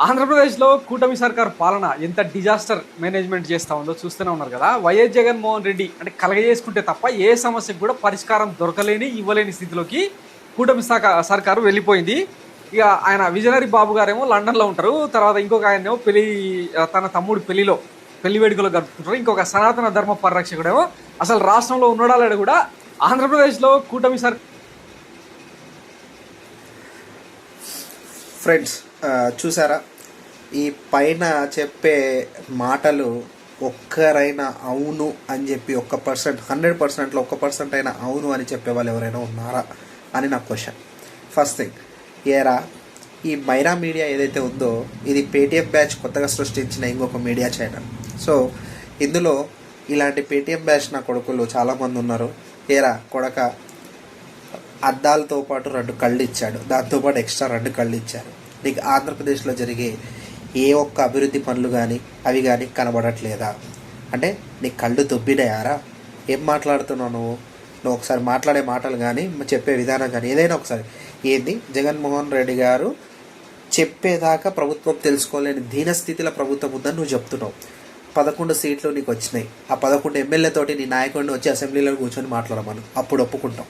ఆంధ్రప్రదేశ్లో కూటమి సర్కార్ పాలన ఎంత డిజాస్టర్ మేనేజ్మెంట్ చేస్తూ ఉందో చూస్తూనే ఉన్నారు కదా. వైఎస్ జగన్మోహన్ రెడ్డి అంటే కలగజేసుకుంటే తప్ప ఏ సమస్యకు కూడా పరిష్కారం దొరకలేని ఇవ్వలేని స్థితిలోకి కూటమి సర్కారు వెళ్ళిపోయింది. ఇక ఆయన విజనరీ బాబు గారేమో లండన్లో ఉంటారు. తర్వాత ఇంకొక ఆయనేమో తన తమ్ముడు పెళ్లి వేడుకలో గడుపుతుంటారు. ఇంకొక సనాతన ధర్మ పరిరక్షకుడేమో అసలు రాష్ట్రంలో ఉన్నాడా లేడు కూడా. ఆంధ్రప్రదేశ్లో కూటమి ఫ్రెండ్స్ చూసారా, ఈ పైన చెప్పే మాటలు ఒక్కరైనా అవును అని చెప్పి 100%లో 1% అయినా అవును అని చెప్పే వాళ్ళు ఎవరైనా ఉన్నారా అని నా క్వశ్చన్. ఫస్ట్ థింగ్, ఏరా ఈ మైరా మీడియా ఏదైతే ఉందో ఇది పేటీఎం బ్యాచ్ కొత్తగా సృష్టించిన ఇంకొక మీడియా ఛానల్. సో ఇందులో ఇలాంటి పేటీఎం బ్యాచ్ నా కొడుకులు చాలామంది ఉన్నారు. ఏరా కొడక, అద్దాలతో పాటు 2 కళ్ళు ఇచ్చాడు, దాంతోపాటు ఎక్స్ట్రా 2 కళ్ళు ఇచ్చారు. నీకు ఆంధ్రప్రదేశ్లో జరిగే ఏ ఒక్క అభివృద్ధి పనులు కానీ అవి కానీ కనబడట్లేదా? అంటే నీ కళ్ళు దొబ్బినాయారా? ఏం మాట్లాడుతున్నావు నువ్వు ఒకసారి మాట్లాడే మాటలు కానీ చెప్పే విధానం కానీ ఏదైనా ఒకసారి ఏంది? జగన్మోహన్ రెడ్డి గారు చెప్పేదాకా ప్రభుత్వం తెలుసుకోలేని దీనస్థితిలో ప్రభుత్వం ఉందని నువ్వు చెప్తున్నావు. 11 సీట్లు నీకు వచ్చినాయి. ఆ 11 ఎమ్మెల్యేతోటి నీ నాయకుడిని వచ్చి అసెంబ్లీలో కూర్చొని మాట్లాడమను, అప్పుడు ఒప్పుకుంటాం.